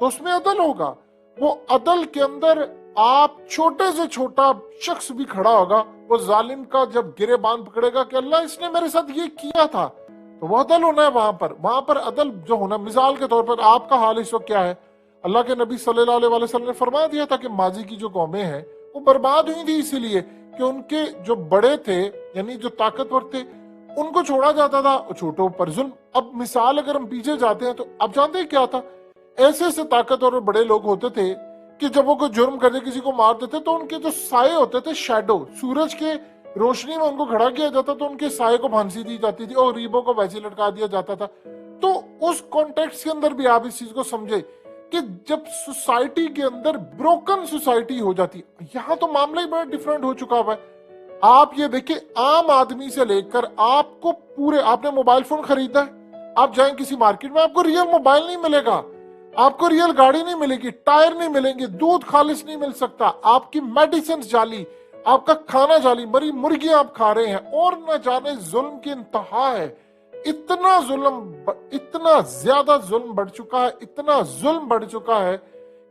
تو اس میں عدل ہوگا. وہ عدل کے اندر آپ چھوٹے سے چھوٹا شخص بھی کھڑا ہوگا, وہ ظالم کا جب گرے بان پکڑے گا کہ اللہ اس نے میرے ساتھ یہ کیا تھا, تو وہ عدل ہونا ہے وہاں پر عدل جو ہونا. مثال کے طور پر آپ کا حال اس وقت کیا ہے؟ اللہ کے نبی صلی اللہ علیہ وسلم نے فرما دیا تھا کہ ماضی کی جو قومیں ہیں وہ برباد ہوئی تھی اسی لیے کہ ان کے جو بڑے تھے, یعنی جو طاقتور تھے, ان کو چھوڑا جاتا تھا, چھوٹوں پر ظلم. اب مثال اگر ہم پیچھے جاتے ہیں تو اب جانتے ہیں کیا تھا؟ ایسے ایسے طاقتور اور بڑے لوگ ہوتے تھے کہ جب وہ کوئی جرم کرتے کسی کو مار دیتے تو ان کے جو سائے ہوتے تھے, شیڈو, سورج کے روشنی میں ان کو کھڑا کیا جاتا تو ان کے سائے کو پھانسی دی جاتی تھی اور غریبوں کو ویسے لٹکا دیا جاتا تھا. تو اس کانٹیکسٹ کے اندر بھی آپ اس چیز کو سمجھے کہ جب سوسائٹی کے اندر بروکن سوسائٹی ہو جاتی, یہاں تو معاملہ ہی بڑا ڈیفرنٹ ہو چکا ہوا ہے. آپ یہ دیکھیں, عام آدمی سے لے کر آپ کو پورے, آپ نے موبائل فون خریدا ہے, آپ جائیں کسی مارکیٹ میں, آپ کو ریئل موبائل نہیں ملے گا, آپ کو ریئل گاڑی نہیں ملے گی, ٹائر نہیں ملیں گے, دودھ خالص نہیں مل سکتا, آپ کی میڈیسنز جعلی, آپ کا کھانا جعلی, مری مرغیاں آپ کھا رہے ہیں, اور نہ جانے ظلم کی انتہا ہے. اتنا ظلم, اتنا زیادہ ظلم بڑھ چکا ہے, اتنا ظلم بڑھ چکا ہے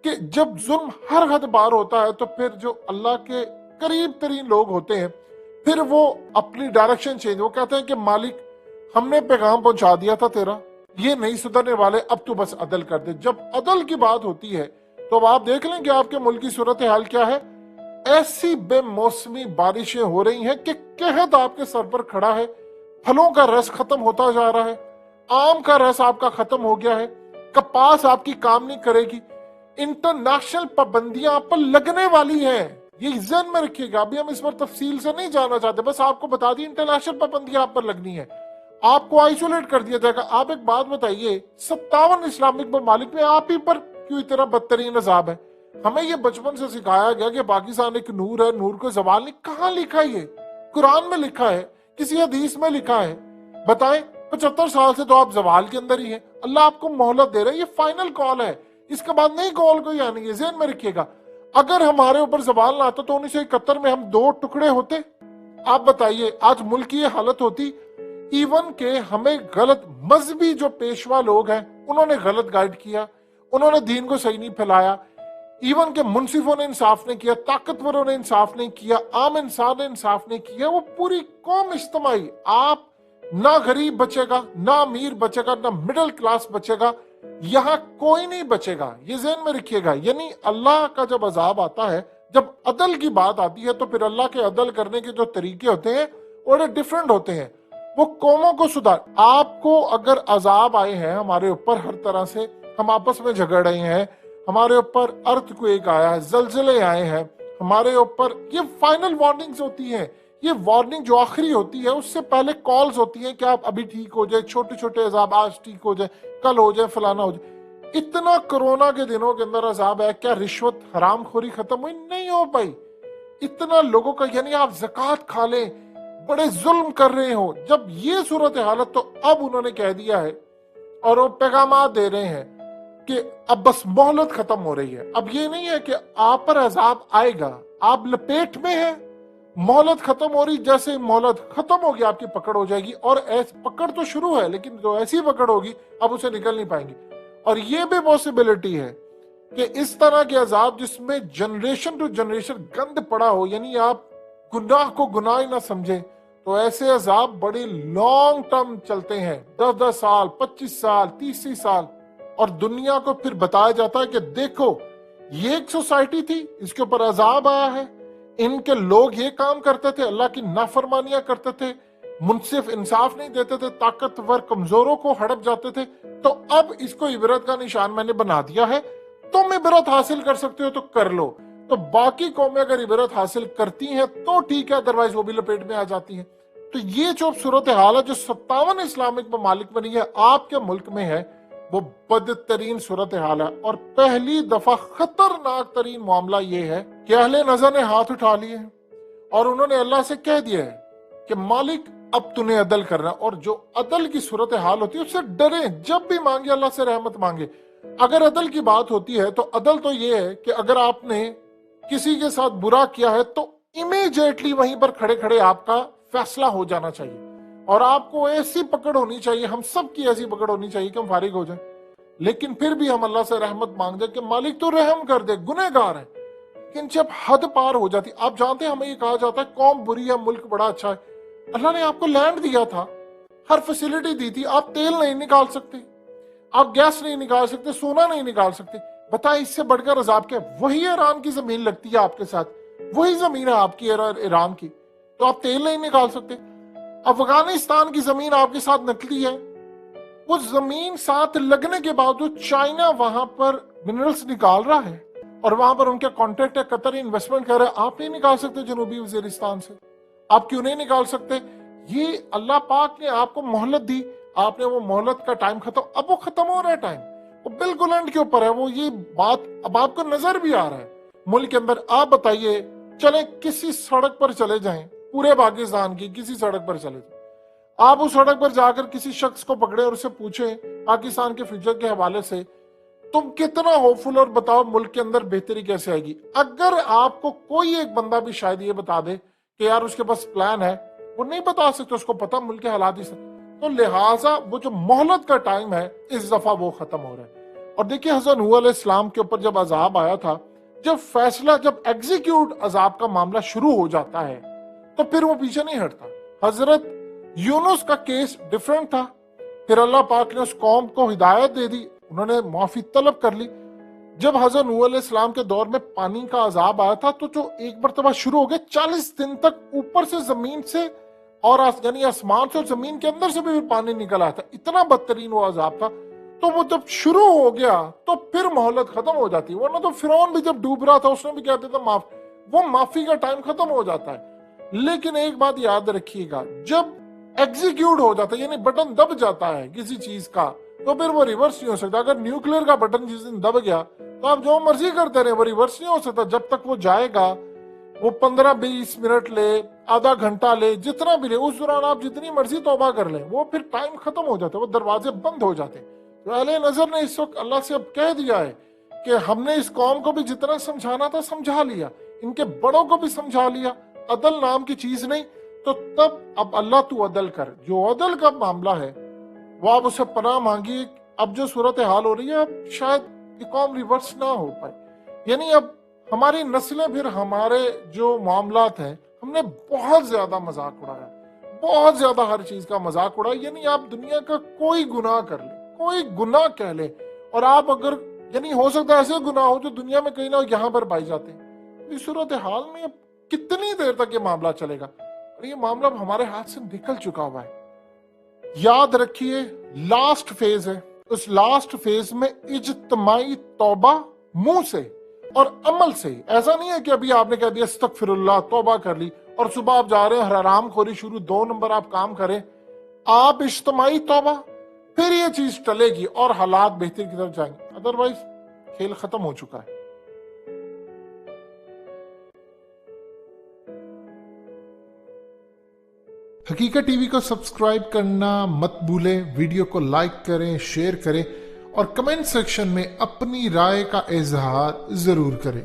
کہ جب ظلم ہر حد بار ہوتا ہے تو پھر جو اللہ کے قریب ترین لوگ ہوتے ہیں پھر وہ اپنی ڈائریکشن چینج, وہ کہتے ہیں کہ مالک ہم نے پیغام پہنچا دیا تھا تیرا, یہ نہیں سدھرنے والے, اب تو بس عدل کر دے. جب عدل کی بات ہوتی ہے تو اب آپ دیکھ لیں کہ آپ کے ملک کی صورتحال کیا ہے. ایسی بے موسمی بارشیں ہو رہی ہیں کہ قحط آپ کے سر پر کھڑا ہے, پھلوں کا رس ختم ہوتا جا رہا ہے, آم کا رس آپ کا ختم ہو گیا ہے, کپاس آپ کی کام نہیں کرے گی, انٹرنیشنل پابندیاں آپ پر لگنے والی ہیں. یہ ذہن میں رکھیے گا, ابھی ہم اس پر تفصیل سے نہیں جانا چاہتے, بس آپ کو بتا دی انٹرنیشنل پابندیاں آپ پر لگنی ہے, آپ کو آئسولیٹ کر دیا جائے گا. آپ ایک بات بتائیے, 57 اسلامک ممالک میں آپ ہی پر کیوں اتنا بدترین عذاب ہے؟ ہمیں یہ بچپن سے سکھایا گیا کہ پاکستان ایک نور ہے, نور کو زوال نہیں. کہاں لکھا ہے؟ یہ قرآن میں لکھا ہے, کسی حدیث میں لکھا ہے؟ بتائیں, 75 سال سے تو آپ زوال کے اندر ہی ہیں. اللہ آپ کو مہلت دے رہا ہے, یہ فائنل کال ہے, اس کے بعد نہیں کال کوئی آنی ہے. ذہن میں رکھیے گا, اگر ہمارے اوپر زوال نہ آتا تو 1971 میں ہم 2 ٹکڑے ہوتے. آپ بتائیے آج ملک کی یہ حالت ہوتی. ایون کہ ہمیں غلط مذہبی جو پیشوا لوگ ہیں انہوں نے غلط گائیڈ کیا, انہوں نے دین کو صحیح نہیں پھیلایا. ایون کہ منصفوں نے انصاف نہیں کیا, طاقتوروں نے انصاف نہیں کیا, عام انسان نے انصاف نہیں کیا. وہ پوری قوم اجتماعی, آپ نہ غریب بچے گا, نہ امیر بچے گا, نہ مڈل کلاس بچے گا, یہاں کوئی نہیں بچے گا. یہ ذہن میں رکھیے گا. یعنی اللہ کا جب عذاب آتا ہے, جب عدل کی بات آتی ہے, تو پھر اللہ کے عدل کرنے کے جو طریقے ہوتے ہیں وہ ڈیفرنٹ ہوتے ہیں. وہ قوموں کو سدھار. آپ کو اگر عذاب آئے ہیں ہمارے اوپر ہر طرح سے, ہم آپس میں جھگڑ رہے ہیں, ہمارے اوپر ارتھ کویک آیا ہے, زلزلے آئے ہیں ہمارے اوپر, یہ فائنل وارننگز ہوتی ہیں. یہ وارننگ جو آخری ہوتی ہے, اس سے پہلے کالز ہوتی ہیں کہ آپ ابھی ٹھیک ہو جائے, چھوٹے چھوٹے عذاب آج ٹھیک ہو جائے, کل ہو جائے, فلانا ہو جائے. اتنا کرونا کے دنوں کے اندر عذاب ہے, کیا رشوت حرام خوری ختم ہوئی؟ نہیں ہو پائی. اتنا لوگوں کا, یعنی آپ زکوٰۃ کھا لیں, بڑے ظلم کر رہے ہو. جب یہ صورت حالت, تو اب انہوں نے کہہ دیا ہے اور وہ پیغامات دے رہے ہیں کہ اب بس مہلت ختم ہو رہی ہے. اب یہ نہیں ہے کہ آپ پر عذاب آئے گا, آپ لپیٹ میں ہیں, مہلت ختم ہو رہی, جیسے مہلت ختم ہوگی آپ کی پکڑ ہو جائے گی. اور پکڑ تو شروع ہے, لیکن جو ایسی پکڑ ہوگی اب اسے نکل نہیں پائیں گی. اور یہ بھی پاسبلٹی ہے کہ اس طرح کے عذاب جس میں جنریشن ٹو جنریشن گند پڑا ہو, یعنی آپ گناہ کو گناہ ہی نہ سمجھیں, تو ایسے عذاب بڑی لانگ ٹرم چلتے ہیں, 10 سال, 25 سال, 30 سال. اور دنیا کو پھر بتایا جاتا ہے کہ دیکھو یہ ایک سوسائٹی تھی, اس کے اوپر عذاب آیا ہے, ان کے لوگ یہ کام کرتے تھے, اللہ کی نافرمانیاں کرتے تھے, منصف انصاف نہیں دیتے تھے, طاقتور کمزوروں کو ہڑپ جاتے تھے. تو اب اس کو عبرت کا نشان میں نے بنا دیا ہے, تم عبرت حاصل کر سکتے ہو تو کر لو. تو باقی قومیں اگر عبرت حاصل کرتی ہیں تو ٹھیک ہے, ادروائز وہ بھی لپیٹ میں آ جاتی ہیں. تو یہ جو صورتحال ہے جو 57 اسلامک ممالک میں نہیں ہے, آپ کے ملک میں ہے, وہ بدترین صورتحال ہے. اور پہلی دفعہ خطرناک ترین معاملہ یہ ہے کہ اہل نظر نے ہاتھ اٹھا لیے ہیں اور انہوں نے اللہ سے کہہ دیا ہے کہ مالک اب تو نے عدل کرنا. اور جو عدل کی صورتحال ہوتی ہے اس سے ڈریں, جب بھی مانگے اللہ سے رحمت مانگے. اگر عدل کی بات ہوتی ہے تو عدل تو یہ ہے کہ اگر آپ نے کسی کے ساتھ برا کیا ہے تو امیجیٹلی وہیں پر کھڑے کھڑے آپ کا فیصلہ ہو جانا چاہیے, اور آپ کو ایسی پکڑ ہونی چاہیے, ہم سب کی ایسی پکڑ ہونی چاہیے کہ ہم فارغ ہو جائیں. لیکن پھر بھی ہم اللہ سے رحمت مانگ دیں کہ مالک تو رحم کر دے، گنہگار ہے. لیکن جب حد پار ہو جاتی، آپ جانتے ہیں ہمیں یہ کہا جاتا ہے قوم بری ہے ملک بڑا اچھا ہے. اللہ نے آپ کو لینڈ دیا تھا، ہر فیسلٹی دی تھی، آپ تیل نہیں نکال سکتے، آپ گیس نہیں نکال سکتے، سونا نہیں نکال سکتے. بتائیں اس سے بڑھ کر عذاب کیا؟ وہی ایران کی زمین لگتی ہے آپ کے ساتھ، وہی زمین ہے آپ کی ایران کی، تو آپ تیل نہیں نکال سکتے. افغانستان کی زمین آپ کے ساتھ نکلی ہے، وہ زمین ساتھ لگنے کے باوجود چائنا وہاں پر منرلز نکال رہا ہے اور وہاں پر ان کے کانٹریکٹ ہے، قطر انویسٹمنٹ کر رہا ہے. آپ نہیں نکال سکتے جنوبی وزیرستان سے؟ آپ کیوں نہیں نکال سکتے؟ یہ اللہ پاک نے آپ کو مہلت دی، آپ نے وہ مہلت کا ٹائم ختم، اب وہ ختم ہو رہا ہے ٹائم، وہ بالکل اینڈ کے اوپر ہے. وہ یہ بات اب آپ کو نظر بھی آ رہا ہے ملک کے اندر. آپ بتائیے، چلیں کسی سڑک پر چلے جائیں، پورے پاکستان کی کسی سڑک پر چلے جائیں، آپ اس سڑک پر جا کر کسی شخص کو پکڑے اور اسے پوچھیں پاکستان کے فیوچر کے حوالے سے تم کتنا ہوپ فل، اور بتاؤ ملک کے اندر بہتری کیسے آئے گی. اگر آپ کو کوئی ایک بندہ بھی شاید یہ بتا دے کہ یار اس کے پاس پلان ہے، وہ نہیں بتا سکتے، اس کو پتا ملک کے حالات ہی سے. تو لہٰذا وہ جو مہلت کا ٹائم ہے اس دفعہ وہ ختم ہو رہا ہے. اور دیکھیے حضرت نوح علیہ السلام کے اوپر جب عذاب آیا تھا، جب فیصلہ، جب ایگزیکیوٹ عذاب کا معاملہ شروع ہو جاتا ہے تو پھر وہ پیچھے نہیں ہٹتا. حضرت یونس کا کیس ڈیفرنٹ تھا، پھر اللہ پاک نے اس قوم کو ہدایت دے دی، انہوں نے معافی طلب کر لی. جب حضرت نوح علیہ السلام کے دور میں پانی کا عذاب آیا تھا تو جو ایک مرتبہ شروع ہو گیا، 40 دن تک اوپر سے زمین سے اور یعنی آسمان سے اور زمین کے اندر سے بھی پانی نکل آیا تھا، اتنا بدترین وہ عذاب تھا. تو وہ جب شروع ہو گیا تو پھر مہلت ختم ہو جاتی. ورنہ تو فرعون بھی جب ڈوب رہا تھا اس نے بھی کہتے تھے معاف، وہ معافی کا ٹائم ختم ہو جاتا ہے. لیکن ایک بات یاد رکھیے گا، جب ایگزیکیوٹ ہو جاتا ہے یعنی بٹن دب جاتا ہے کسی چیز کا، تو پھر وہ ریورس نہیں ہو سکتا. اگر نیوکلیر کا بٹن جس دن دب گیا تو آپ جو مرضی کرتے رہے، وہ ریورس نہیں ہو سکتا. جب تک وہ جائے گا، وہ 15-20 منٹ لے، آدھا گھنٹہ لے، جتنا بھی لے، اس دوران آپ جتنی مرضی توبہ کر لیں، وہ پھر ٹائم ختم ہو جاتا ہے، وہ دروازے بند ہو جاتے. تو اہل نظر نے اس وقت اللہ سے اب کہہ دیا ہے کہ ہم نے اس قوم کو بھی جتنا سمجھانا تھا سمجھا لیا، ان کے بڑوں کو بھی سمجھا لیا، عدل نام کی چیز نہیں. تو تب اب اللہ تو عدل کر، جو عدل کا معاملہ ہے وہ آپ اسے پناہ مانگی. اب جو صورتحال ہو رہی ہے، اب شاید یہ قوم ریورس نہ ہو پائے. یعنی اب ہماری نسلیں، پھر ہمارے جو معاملات ہیں، ہم نے بہت زیادہ مذاق اڑایا، بہت زیادہ ہر چیز کا مذاق اڑایا. یعنی آپ دنیا کا کوئی گناہ کر لیں، کوئی گناہ کہہ لیں، اور آپ اگر یعنی ہو سکتا ہے ایسے گناہ ہو جو دنیا میں کہیں نہ یہاں پر پائی جاتے ہیں. اس صورتحال میں اب کتنی دیر تک یہ معاملہ چلے گا؟ اور یہ معاملہ اب ہمارے ہاتھ سے نکل چکا ہوا ہے. یاد رکھیے لاسٹ فیز ہے، اس لاسٹ فیز میں اجتماعی توبہ منہ سے اور عمل سے. ایسا نہیں ہے کہ ابھی آپ نے کہہ دیا استغفر اللہ، توبہ کر لی، اور صبح آپ جا رہے ہیں حرام خوری شروع، 2 نمبر آپ کام کریں. آپ اجتماعی توبہ، پھر یہ چیز ٹلے گی اور حالات بہتر کی طرف جائیں گے. ادروائز کھیل ختم ہو چکا ہے. حقیقت ٹی وی کو سبسکرائب کرنا مت بھولیں، ویڈیو کو لائک کریں، شیئر کریں اور کمنٹ سیکشن میں اپنی رائے کا اظہار ضرور کریں.